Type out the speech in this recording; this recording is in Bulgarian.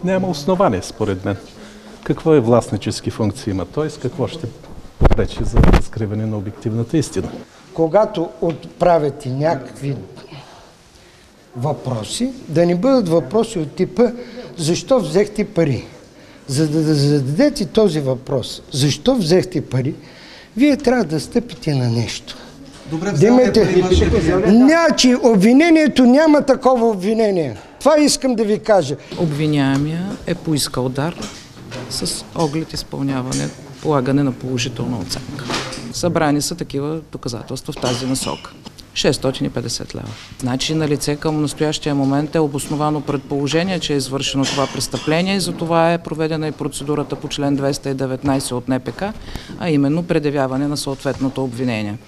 няма основание, според мен. Какво е властнически функции има той, с какво ще попречи за разкриване на обективната истина. Когато отправяте някакви въпроси, да не бъдат въпроси от типа защо взехте пари. За да зададете този въпрос, защо взехте пари, вие трябва да стъпите на нещо. Добре, Значи обвинението няма такова обвинение. Това искам да ви кажа. Обвиняемия е поискал дар с оглед изпълняване, полагане на положителна оценка. Събрани са такива доказателства в тази насока. 650 лева. Значи на лице към настоящия момент е обосновано предположение, че е извършено това престъпление и за това е проведена и процедурата по член 219 от НПК, а именно предявяване на съответното обвинение.